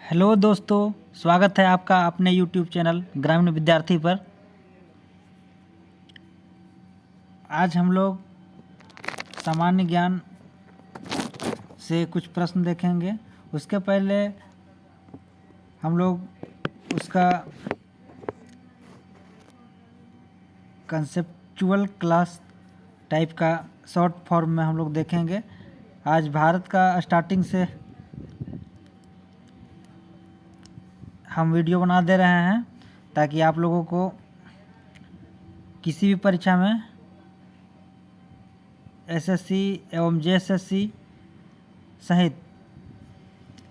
Hello दोस्तों, स्वागत है आपका अपने यूट्यूब चैनल ग्रामीण विद्यार्थी पर। आज हम लोग सामान्य ज्ञान से कुछ प्रश्न देखेंगे। उसके पहले हम लोग उसका कंसेप्चुअल क्लास टाइप का शॉर्ट फॉर्म में हम लोग देखेंगे। आज भारत का स्टार्टिंग से हम वीडियो बना दे रहे हैं ताकि आप लोगों को किसी भी परीक्षा में एसएससी एवं जेएसएससी सहित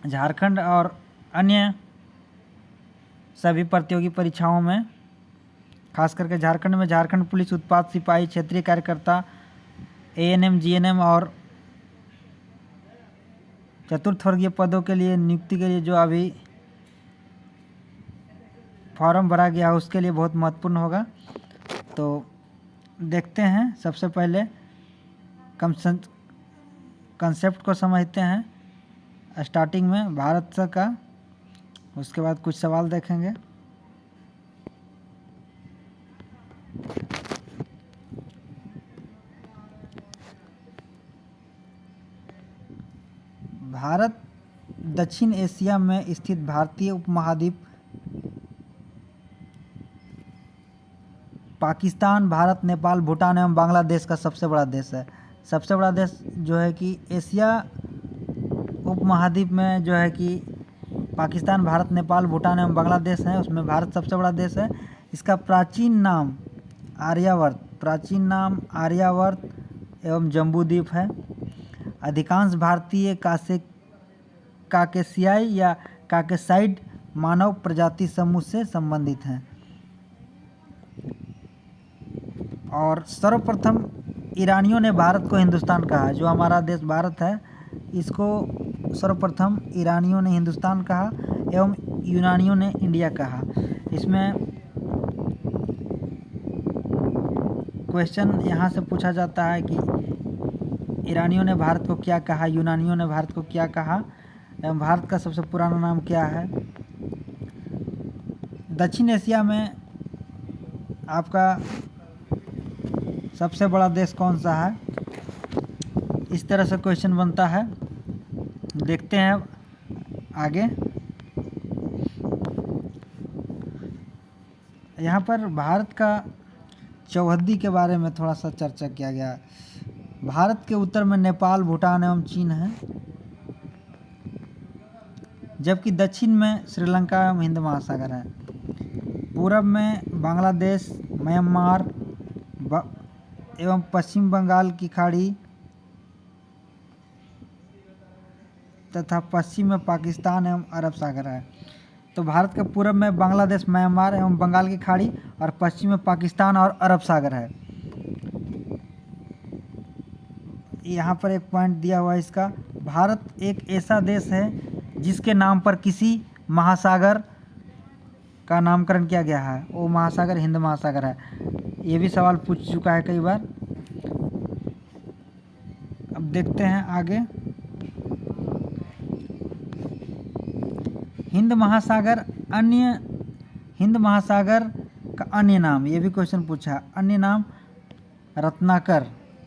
झारखंड और अन्य सभी प्रतियोगी परीक्षाओं में, खास करके झारखंड में झारखंड पुलिस उत्पाद सिपाही, क्षेत्रीय कार्यकर्ता, एएनएम, जीएनएम और चतुर्थ वर्गीय पदों के लिए नियुक्ति के लिए जो अभी फॉर्म भरा गया है उसके लिए बहुत महत्वपूर्ण होगा। तो देखते हैं, सबसे पहले कंसेप्ट को समझते हैं स्टार्टिंग में भारत का। उसके बाद कुछ सवाल देखेंगे। भारत दक्षिण एशिया में स्थित भारतीय उपमहाद्वीप, पाकिस्तान, भारत, नेपाल, भूटान एवं बांग्लादेश का सबसे बड़ा देश है। सबसे बड़ा देश जो है कि एशिया उपमहाद्वीप में जो है कि पाकिस्तान, भारत, नेपाल, भूटान एवं बांग्लादेश है। उसमें भारत सबसे बड़ा देश है। इसका प्राचीन नाम आर्यावर्त एवं जम्बूद्वीप है। अधिकांश भारतीय काकेशियाई या काकेसाइड मानव प्रजाति समूह से संबंधित हैं। और सर्वप्रथम ईरानियों ने भारत को हिंदुस्तान कहा। जो हमारा देश भारत है, इसको सर्वप्रथम ईरानियों ने हिंदुस्तान कहा एवं यूनानियों ने इंडिया कहा। इसमें क्वेश्चन यहाँ से पूछा जाता है कि ईरानियों ने भारत को क्या कहा, यूनानियों ने भारत को क्या कहा एवं भारत का सबसे पुराना नाम क्या है। दक्षिण एशिया में आपका सबसे बड़ा देश कौन सा है, इस तरह से क्वेश्चन बनता है। देखते हैं आगे। यहाँ पर भारत का चौहद्दी के बारे में थोड़ा सा चर्चा किया गया है। भारत के उत्तर में नेपाल, भूटान एवं चीन है, जबकि दक्षिण में श्रीलंका एवं हिंद महासागर है। पूरब में बांग्लादेश, म्यांमार एवं पश्चिम बंगाल की खाड़ी तथा पश्चिम में पाकिस्तान एवं अरब सागर है। तो भारत के पूरब में बांग्लादेश, म्यांमार एवं बंगाल की खाड़ी और पश्चिम में पाकिस्तान और अरब सागर है। यहाँ पर एक पॉइंट दिया हुआ है इसका। भारत एक ऐसा देश है जिसके नाम पर किसी महासागर का नामकरण किया गया है। वो महासागर हिंद महासागर है। ये भी सवाल पूछ चुका है कई बार। अब देखते हैं आगे। हिंद महासागर का अन्य नाम, ये भी क्वेश्चन पूछा है। अन्य नाम रत्नाकर।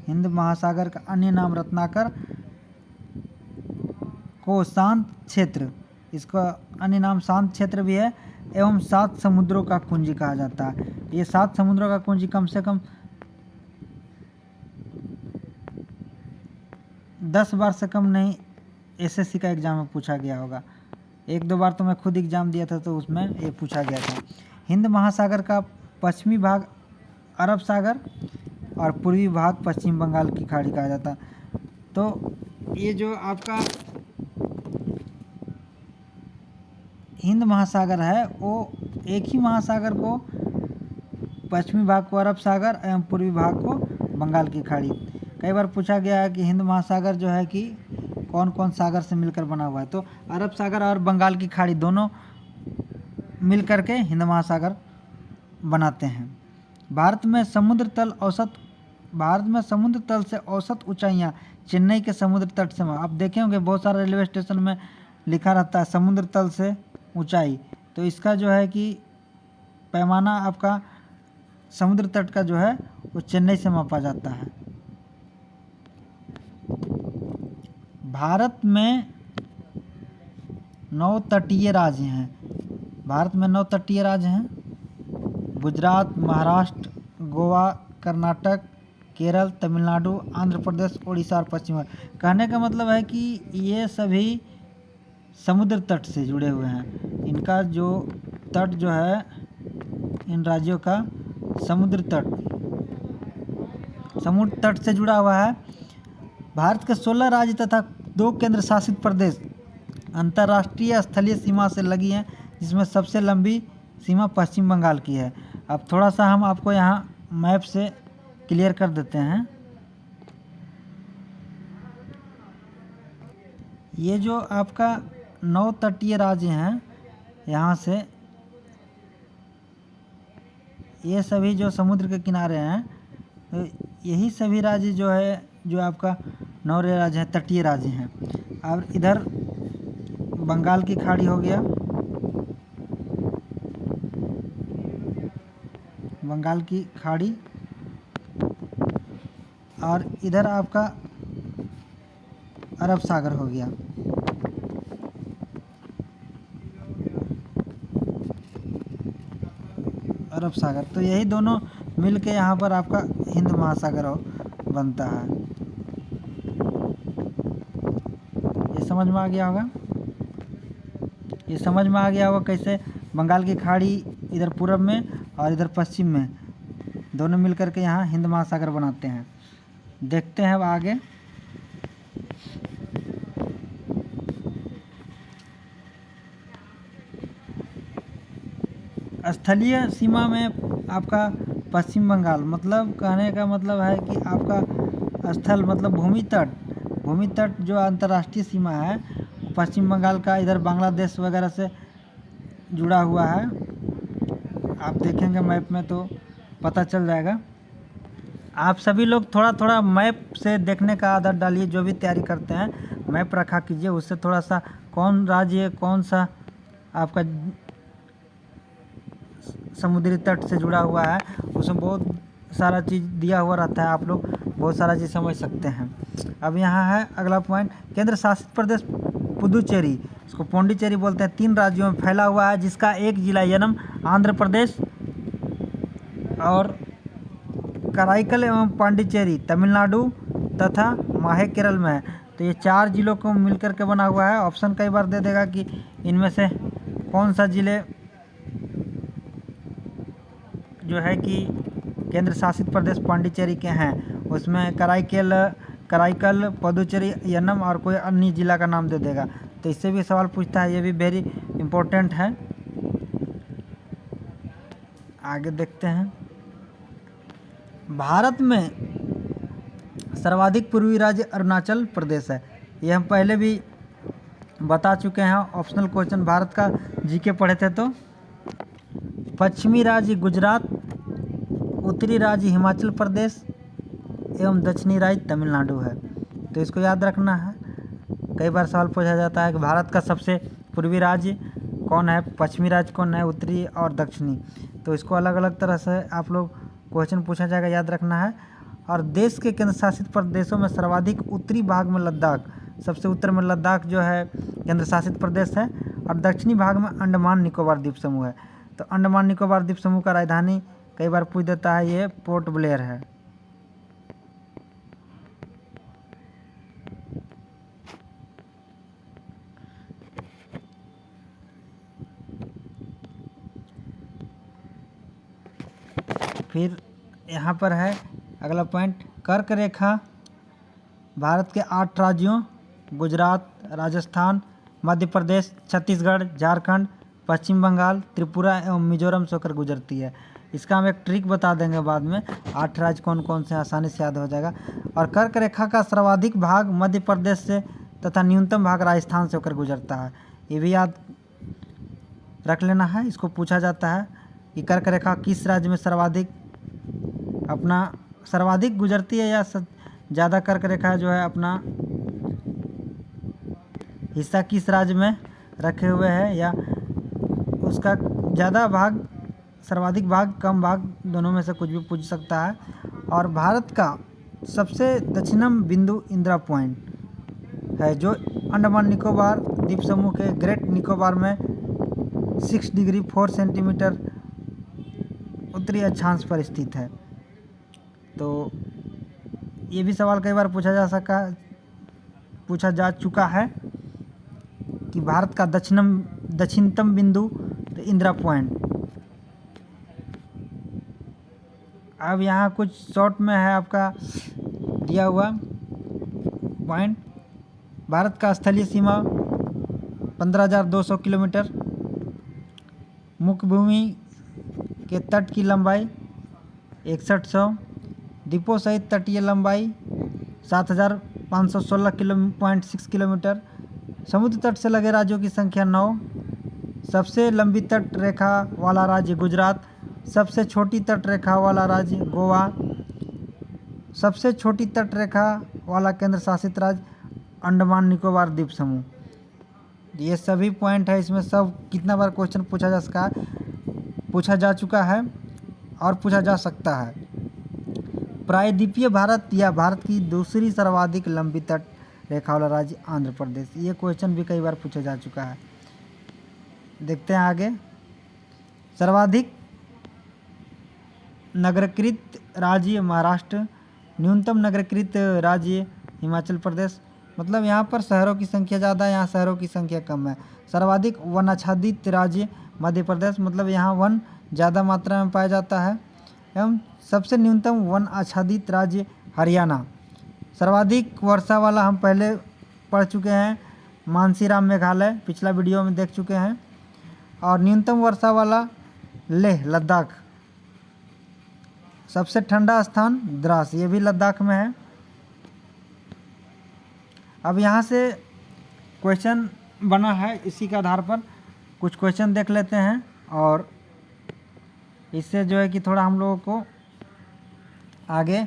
हिंद महासागर का अन्य नाम रत्नाकर को शांत क्षेत्र, इसका अन्य नाम शांत क्षेत्र भी है एवं 7 समुद्रों का कुंज कहा जाता है। ये 7 समुद्रों का कुंज कम से कम 10 बार से कम नहीं एसएससी का एग्जाम में पूछा गया होगा। 1-2 बार तो मैं खुद एग्जाम दिया था तो उसमें ये पूछा गया था। हिंद महासागर का पश्चिमी भाग अरब सागर और पूर्वी भाग पश्चिम बंगाल की खाड़ी कहा जाता। तो ये जो आपका हिंद महासागर है वो एक ही महासागर को, पश्चिमी भाग को अरब सागर एवं पूर्वी भाग को बंगाल की खाड़ी। कई बार पूछा गया है कि हिंद महासागर जो है कि कौन कौन सागर से मिलकर बना हुआ है। तो अरब सागर और बंगाल की खाड़ी दोनों मिलकर के हिंद महासागर बनाते हैं। भारत में समुद्र तल से औसत ऊंचाइयां चेन्नई के समुद्र तट से, आप देखे होंगे बहुत सारे रेलवे स्टेशन में लिखा रहता है समुद्र तल से ऊंचाई, तो इसका जो है कि पैमाना आपका समुद्र तट का जो है वो चेन्नई से मापा जाता है। भारत में 9 तटीय राज्य हैं। भारत में 9 तटीय राज्य हैं। गुजरात, महाराष्ट्र, गोवा, कर्नाटक, केरल, तमिलनाडु, आंध्र प्रदेश, उड़ीसा और पश्चिम बंगाल। कहने का मतलब है कि ये सभी समुद्र तट से जुड़े हुए हैं। इनका जो तट जो है, इन राज्यों का समुद्र तट से जुड़ा हुआ है। भारत के 16 राज्य तथा 2 केंद्र शासित प्रदेश अंतर्राष्ट्रीय स्थलीय सीमा से लगी हैं, जिसमें सबसे लंबी सीमा पश्चिम बंगाल की है। अब थोड़ा सा हम आपको यहाँ मैप से क्लियर कर देते हैं। ये जो आपका 9 तटीय राज्य हैं, यहाँ से ये सभी जो समुद्र के किनारे हैं, तो यही सभी राज्य जो है जो आपका 9 राज्य हैं, तटीय राज्य हैं। और इधर बंगाल की खाड़ी हो गया, बंगाल की खाड़ी, और इधर आपका अरब सागर हो गया। अरब सागर, तो यही दोनों मिल के यहाँ पर आपका हिंद महासागर बनता है। ये समझ में आ गया होगा? ये समझ में आ गया होगा कैसे बंगाल की खाड़ी इधर पूर्व में और इधर पश्चिम में दोनों मिल करके यहाँ हिंद महासागर बनाते हैं। देखते हैं अब आगे। स्थलीय सीमा में आपका पश्चिम बंगाल, मतलब कहने का मतलब है कि आपका स्थल मतलब भूमि तट जो अंतर्राष्ट्रीय सीमा है पश्चिम बंगाल का इधर बांग्लादेश वगैरह से जुड़ा हुआ है। आप देखेंगे मैप में तो पता चल जाएगा। आप सभी लोग थोड़ा थोड़ा मैप से देखने का आदत डालिए। जो भी तैयारी करते हैं मैप रखा कीजिए, उससे थोड़ा सा कौन राज्य कौन सा आपका समुद्री तट से जुड़ा हुआ है उसमें बहुत सारा चीज़ दिया हुआ रहता है, आप लोग बहुत सारा चीज़ समझ सकते हैं। अब यहाँ है अगला पॉइंट, केंद्र शासित प्रदेश पुदुचेरी, इसको पौंडीचेरी बोलते हैं, 3 राज्यों में फैला हुआ है, जिसका एक जिला यनम आंध्र प्रदेश और कराईकल एवं पांडिचेरी तमिलनाडु तथा माहे केरल में है। तो ये 4 जिलों को मिलकर के बना हुआ है। ऑप्शन कई बार दे देगा कि इनमें से कौन सा जिले जो है कि केंद्र शासित प्रदेश पांडिचेरी के हैं, उसमें कराईकल, पुदुचेरी, यनम और कोई अन्य जिला का नाम दे देगा। तो इससे भी सवाल पूछता है, ये भी वेरी इम्पोर्टेंट है। आगे देखते हैं। भारत में सर्वाधिक पूर्वी राज्य अरुणाचल प्रदेश है। ये हम पहले भी बता चुके हैं, ऑप्शनल क्वेश्चन भारत का जीके पढ़े थे तो। पश्चिमी राज्य गुजरात, उत्तरी राज्य हिमाचल प्रदेश एवं दक्षिणी राज्य तमिलनाडु है। तो इसको याद रखना है। कई बार सवाल पूछा जाता है कि भारत का सबसे पूर्वी राज्य कौन है, पश्चिमी राज्य कौन है, उत्तरी और दक्षिणी। तो इसको अलग अलग तरह से आप लोग क्वेश्चन पूछा जाएगा, याद रखना है। और देश के केंद्र शासित प्रदेशों में सर्वाधिक उत्तरी भाग में लद्दाख, सबसे उत्तर में लद्दाख जो है केंद्र शासित प्रदेश है, और दक्षिणी भाग में अंडमान निकोबार द्वीप समूह है। तो अंडमान निकोबार द्वीप समूह का राजधानी कई बार पूछ देता है, ये पोर्ट ब्लेयर है। फिर यहाँ पर है अगला पॉइंट, कर्क रेखा भारत के 8 राज्यों गुजरात, राजस्थान, मध्य प्रदेश, छत्तीसगढ़, झारखंड, पश्चिम बंगाल, त्रिपुरा एवं मिजोरम से होकर गुजरती है। इसका हम एक ट्रिक बता देंगे बाद में, 8 राज्य कौन कौन से, आसानी से याद हो जाएगा। और कर्क रेखा का सर्वाधिक भाग मध्य प्रदेश से तथा न्यूनतम भाग राजस्थान से होकर गुजरता है। ये भी याद रख लेना है। इसको पूछा जाता है कि कर्क रेखा किस राज्य में सर्वाधिक गुजरती है, या ज़्यादा कर्क रेखा जो है अपना हिस्सा किस राज्य में रखे हुए हैं, या उसका ज़्यादा भाग, सर्वाधिक भाग, कम भाग, दोनों में से कुछ भी पूछ सकता है। और भारत का सबसे दक्षिणम बिंदु इंदिरा पॉइंट है, जो अंडमान निकोबार द्वीप समूह के ग्रेट निकोबार में 6 डिग्री 4 सेंटीमीटर उत्तरी अक्षांश पर स्थित है। तो ये भी सवाल कई बार पूछा जा चुका है कि भारत का दक्षिणतम बिंदु तो इंदिरा पॉइंट। अब यहाँ कुछ शॉर्ट में है आपका दिया हुआ पॉइंट। भारत का स्थलीय सीमा 15,200 किलोमीटर, मुख्य भूमि के तट की लंबाई 6100, द्वीपों सहित तटीय लंबाई 7,516.6 किलोमीटर, समुद्र तट से लगे राज्यों की संख्या 9, सबसे लंबी तट रेखा वाला राज्य गुजरात, सबसे छोटी तट रेखा वाला राज्य गोवा, सबसे छोटी तट रेखा वाला केंद्र शासित राज्य अंडमान निकोबार द्वीप समूह। ये सभी पॉइंट है, इसमें सब कितना बार क्वेश्चन पूछा जा चुका है और पूछा जा सकता है। प्रायद्वीपीय भारत या भारत की दूसरी सर्वाधिक लंबी तट रेखा वाला राज्य आंध्र प्रदेश। ये क्वेश्चन भी कई बार पूछा जा चुका है। देखते हैं आगे। सर्वाधिक नगरीकृत राज्य महाराष्ट्र, न्यूनतम नगरीकृत राज्य हिमाचल प्रदेश। मतलब यहाँ पर शहरों की संख्या ज़्यादा है, यहाँ शहरों की संख्या कम है। सर्वाधिक वन आच्छादित राज्य मध्य प्रदेश, मतलब यहाँ वन ज़्यादा मात्रा में पाया जाता है। एवं सबसे न्यूनतम वन आच्छादित राज्य हरियाणा। सर्वाधिक वर्षा वाला हम पहले पढ़ चुके हैं, मानसीराम मेघालय, पिछला वीडियो में देख चुके हैं। और न्यूनतम वर्षा वाला लेह लद्दाख। सबसे ठंडा स्थान द्रास, ये भी लद्दाख में है। अब यहाँ से क्वेश्चन बना है, इसी के आधार पर कुछ क्वेश्चन देख लेते हैं और इससे जो है कि थोड़ा हम लोगों को आगे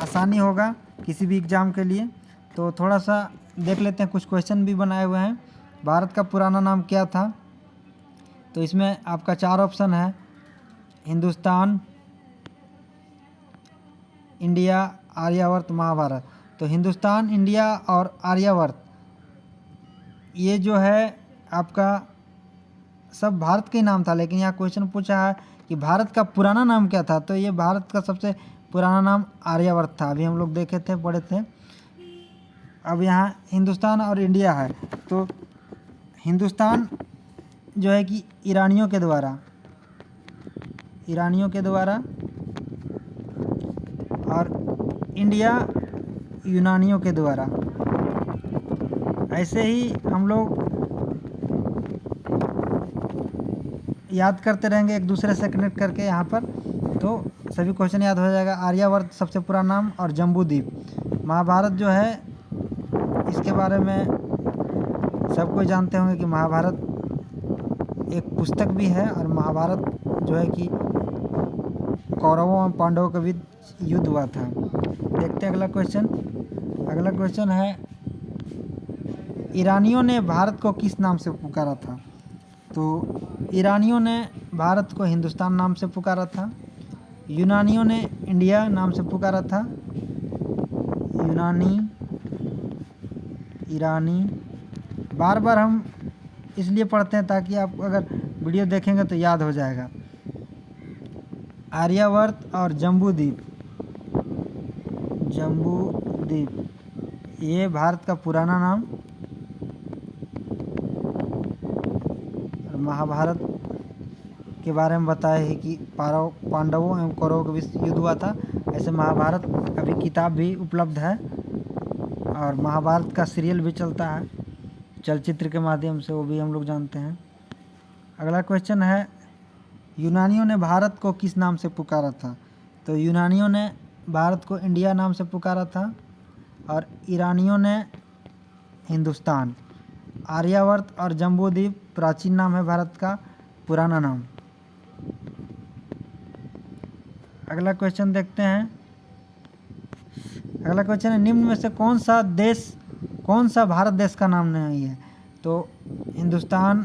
आसानी होगा किसी भी एग्ज़ाम के लिए। तो थोड़ा सा देख लेते हैं, कुछ क्वेश्चन भी बनाए हुए हैं। भारत का पुराना नाम क्या था? तो इसमें आपका 4 ऑप्शन है, हिंदुस्तान, इंडिया, आर्यावर्त, महाभारत। तो हिंदुस्तान, इंडिया और आर्यावर्त ये जो है आपका सब भारत का ही नाम था, लेकिन यहाँ क्वेश्चन पूछा है कि भारत का पुराना नाम क्या था। तो ये भारत का सबसे पुराना नाम आर्यावर्त था, अभी हम लोग देखे थे, पढ़े थे। अब यहाँ हिंदुस्तान और इंडिया है, तो हिंदुस्तान जो है कि ईरानियों के द्वारा और इंडिया यूनानियों के द्वारा। ऐसे ही हम लोग याद करते रहेंगे एक दूसरे से कनेक्ट करके यहाँ पर, तो सभी क्वेश्चन याद हो जाएगा। आर्यावर्त सबसे पुराना नाम और जम्बूद्वीप। महाभारत जो है इसके बारे में सब कोई जानते होंगे कि महाभारत एक पुस्तक भी है, और महाभारत जो है कि कौरवों और पांडवों के बीच युद्ध हुआ था। देखते हैं अगला क्वेश्चन। अगला क्वेश्चन है, ईरानियों ने भारत को किस नाम से पुकारा था? तो ईरानियों ने भारत को हिंदुस्तान नाम से पुकारा था, यूनानियों ने इंडिया नाम से पुकारा था, यूनानी, ईरानी, बार बार हम इसलिए पढ़ते हैं ताकि आप अगर वीडियो देखेंगे तो याद हो जाएगा। आर्यावर्त और जम्बूद्वीप ये भारत का पुराना नाम। महाभारत के बारे में बताया है कि पांडवों एवं कौरवों के बीच युद्ध हुआ था। ऐसे महाभारत अभी किताब भी उपलब्ध है और महाभारत का सीरियल भी चलता है चलचित्र के माध्यम से, वो भी हम लोग जानते हैं। अगला क्वेश्चन है, यूनानियों ने भारत को किस नाम से पुकारा था? तो यूनानियों ने भारत को इंडिया नाम से पुकारा था और ईरानियों ने हिंदुस्तान। आर्यावर्त और जम्बूद्वीप प्राचीन नाम है भारत का, पुराना नाम। अगला क्वेश्चन देखते हैं। अगला क्वेश्चन है, निम्न में से कौन सा देश कौन सा भारत देश का नाम नहीं है? तो हिंदुस्तान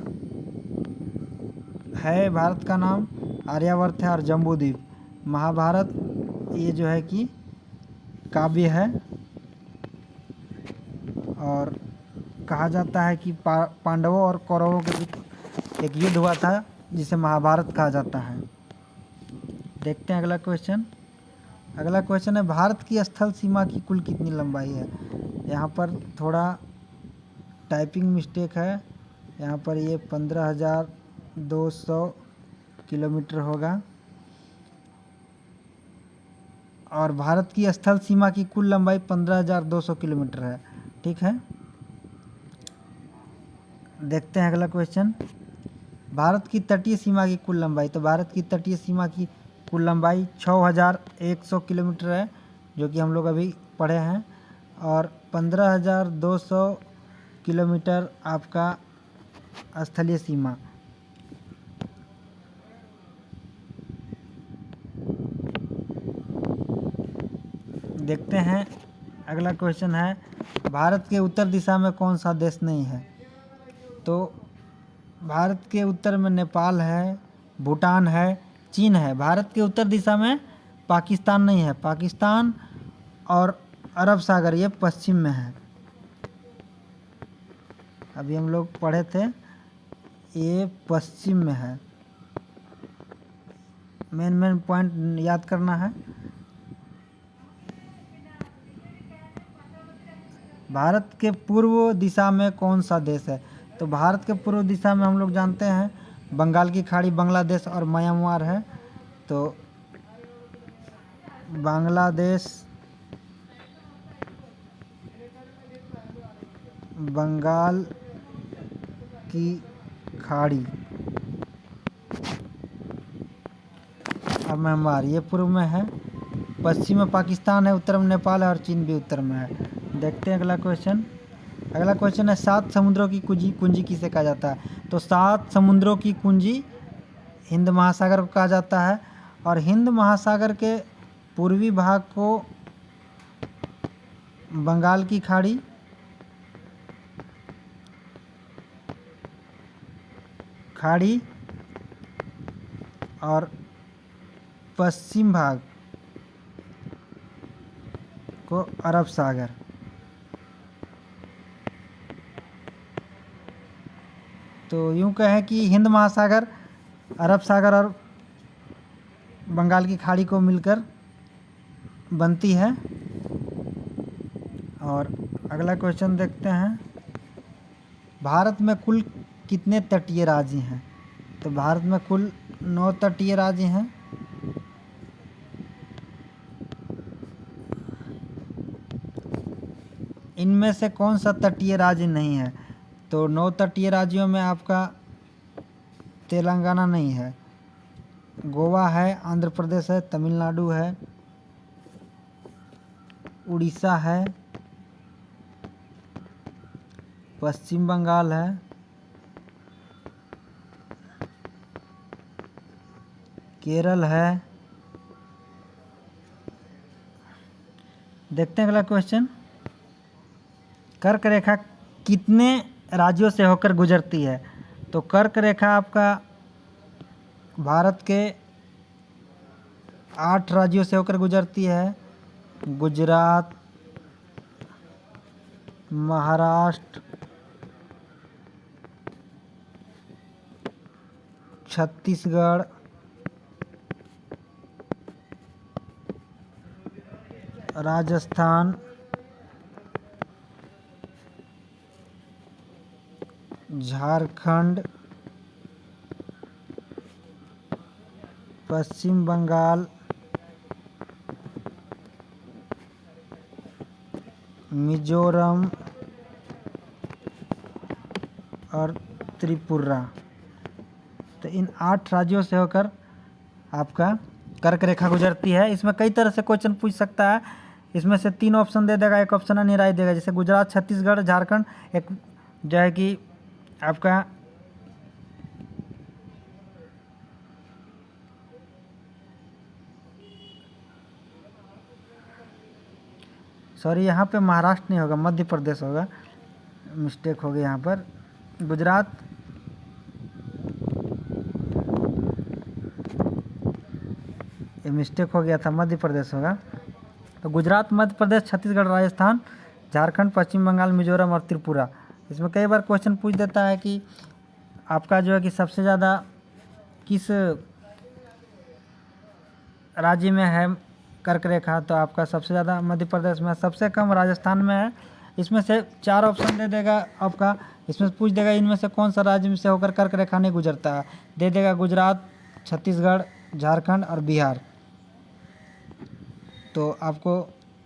है भारत का नाम, आर्यावर्त है और जम्बूद्वीप। महाभारत ये जो है कि काव्य है, और कहा जाता है कि पांडवों और कौरवों के बीच एक युद्ध हुआ था जिसे महाभारत कहा जाता है। देखते हैं अगला क्वेश्चन। अगला क्वेश्चन है भारत की स्थल सीमा की कुल कितनी लंबाई है? यहाँ पर थोड़ा टाइपिंग मिस्टेक है, यहाँ पर ये 15,200 किलोमीटर होगा, और भारत की स्थल सीमा की कुल लंबाई 15,200 किलोमीटर है। ठीक है, देखते हैं अगला क्वेश्चन। भारत की तटीय सीमा की कुल लंबाई, तो भारत की तटीय सीमा की कुल लंबाई 6,100 किलोमीटर है, जो कि हम लोग अभी पढ़े हैं, और 15,200 किलोमीटर आपका स्थलीय सीमा। देखते हैं अगला क्वेश्चन है भारत के उत्तर दिशा में कौन सा देश नहीं है? तो भारत के उत्तर में नेपाल है, भूटान है, चीन है। भारत के उत्तर दिशा में पाकिस्तान नहीं है, पाकिस्तान और अरब सागर ये पश्चिम में है। अभी हम लोग पढ़े थे, ये पश्चिम में है। मेन पॉइंट याद करना है। भारत के पूर्व दिशा में कौन सा देश है? तो भारत के पूर्व दिशा में हम लोग जानते हैं बंगाल की खाड़ी, बांग्लादेश और म्यांमार है। तो बांग्लादेश, बंगाल की खाड़ी और म्यांमार ये पूर्व में है, पश्चिम में पाकिस्तान है, उत्तर में नेपाल है और चीन भी उत्तर में है। देखते हैं अगला क्वेश्चन। अगला क्वेश्चन है 7 समुद्रों की कुंजी किसे कहा जाता है? तो 7 समुद्रों की कुंजी हिंद महासागर को कहा जाता है, और हिंद महासागर के पूर्वी भाग को बंगाल की खाड़ी और पश्चिम भाग को अरब सागर। तो यूँ कहें कि हिंद महासागर अरब सागर और बंगाल की खाड़ी को मिलकर बनती है। और अगला क्वेश्चन देखते हैं, भारत में कुल कितने तटीय राज्य हैं? तो भारत में कुल 9 तटीय राज्य हैं। इनमें से कौन सा तटीय राज्य नहीं है? तो 9 तटीय राज्यों में आपका तेलंगाना नहीं है, गोवा है, आंध्र प्रदेश है, तमिलनाडु है, उड़ीसा है, पश्चिम बंगाल है, केरल है। देखते हैं अगला क्वेश्चन। कर्क रेखा कितने राज्यों से होकर गुजरती है? तो कर्क रेखा आपका भारत के 8 राज्यों से होकर गुजरती है, गुजरात, महाराष्ट्र, छत्तीसगढ़, राजस्थान, झारखंड, पश्चिम बंगाल, मिजोरम और त्रिपुरा। तो इन 8 राज्यों से होकर आपका कर्क रेखा गुजरती है। इसमें कई तरह से क्वेश्चन पूछ सकता है। इसमें से 3 ऑप्शन दे देगा, एक ऑप्शन अनिराई देगा, जैसे गुजरात, छत्तीसगढ़, झारखंड। एक जो है कि आपका सॉरी यहाँ पे महाराष्ट्र नहीं होगा, मध्य प्रदेश होगा। मिस्टेक हो गई यहाँ पर। गुजरात ये मिस्टेक हो गया था, मध्य प्रदेश होगा। तो गुजरात, मध्य प्रदेश, छत्तीसगढ़, राजस्थान, झारखंड, पश्चिम बंगाल, मिजोरम और त्रिपुरा। इसमें कई बार क्वेश्चन पूछ देता है कि आपका जो है कि सबसे ज़्यादा किस राज्य में है कर्क रेखा, तो आपका सबसे ज़्यादा मध्य प्रदेश में, सबसे कम राजस्थान में है। इसमें से 4 ऑप्शन दे देगा आपका, इसमें पूछ देगा इनमें से कौन सा राज्य में से होकर कर्क रेखा नहीं गुजरता है, दे देगा गुजरात, छत्तीसगढ़, झारखंड और बिहार। तो आपको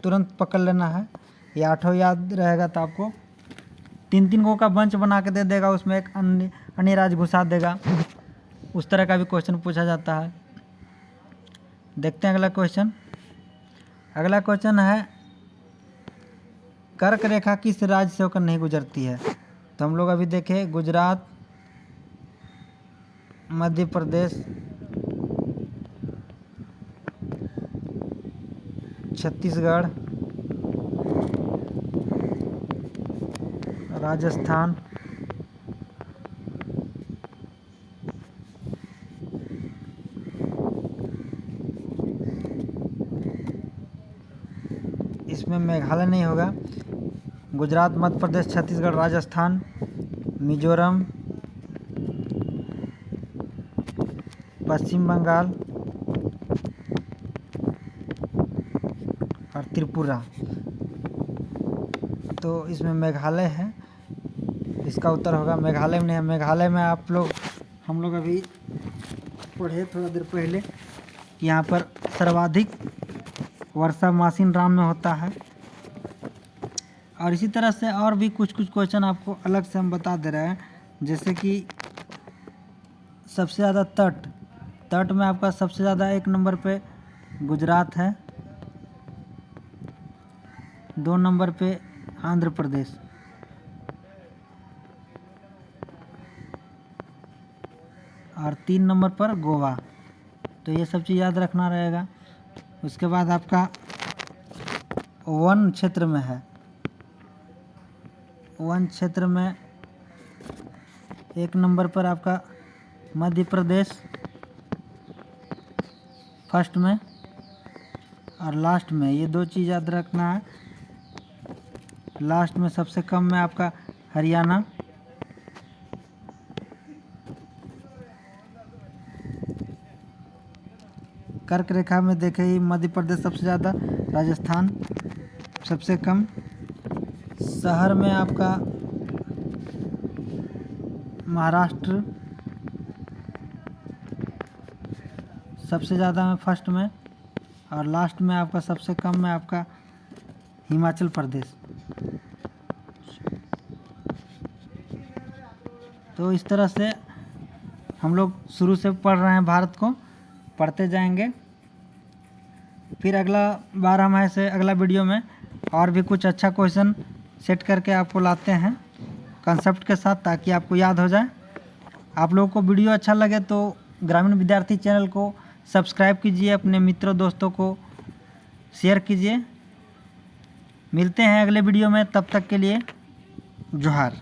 तुरंत पकड़ लेना है, ये 8 याद रहेगा तो आपको 3-3 गो का बंच बना के दे देगा, उसमें एक अन्य राज्य घुसा देगा। उस तरह का भी क्वेश्चन पूछा जाता है। देखते हैं अगला क्वेश्चन। अगला क्वेश्चन है कर्क रेखा किस राज्य से होकर नहीं गुजरती है। तो हम लोग अभी देखें गुजरात, मध्य प्रदेश, छत्तीसगढ़, राजस्थान, इसमें मेघालय नहीं होगा। गुजरात, मध्य प्रदेश, छत्तीसगढ़, राजस्थान, मिजोरम, पश्चिम बंगाल और त्रिपुरा। तो इसमें मेघालय है, इसका उत्तर होगा मेघालय में है। मेघालय में हम लोग अभी पढ़े थोड़ा देर पहले, यहाँ पर सर्वाधिक वर्षा मासिन राम में होता है। और इसी तरह से और भी कुछ क्वेश्चन आपको अलग से हम बता दे रहे हैं, जैसे कि सबसे ज़्यादा तट में आपका सबसे ज़्यादा 1 नंबर पे गुजरात है, 2 नंबर पे आंध्र प्रदेश, और 3 नंबर पर गोवा। तो ये सब चीज़ याद रखना रहेगा। उसके बाद आपका वन क्षेत्र में है, वन क्षेत्र में 1 नंबर पर आपका मध्य प्रदेश फर्स्ट में, और लास्ट में ये 2 चीज़ याद रखना है। लास्ट में सबसे कम में आपका हरियाणा, कर्क रेखा में देखे ही मध्य प्रदेश सबसे ज़्यादा, राजस्थान सबसे कम, शहर में आपका महाराष्ट्र सबसे ज़्यादा में फर्स्ट में, और लास्ट में आपका सबसे कम में आपका हिमाचल प्रदेश। तो इस तरह से हम लोग शुरू से पढ़ रहे हैं, भारत को पढ़ते जाएंगे। फिर अगला बार हम ऐसे अगला वीडियो में और भी कुछ अच्छा क्वेश्चन सेट करके आपको लाते हैं कंसेप्ट के साथ, ताकि आपको याद हो जाए। आप लोगों को वीडियो अच्छा लगे तो ग्रामीण विद्यार्थी चैनल को सब्सक्राइब कीजिए, अपने मित्रों दोस्तों को शेयर कीजिए। मिलते हैं अगले वीडियो में, तब तक के लिए जोहार।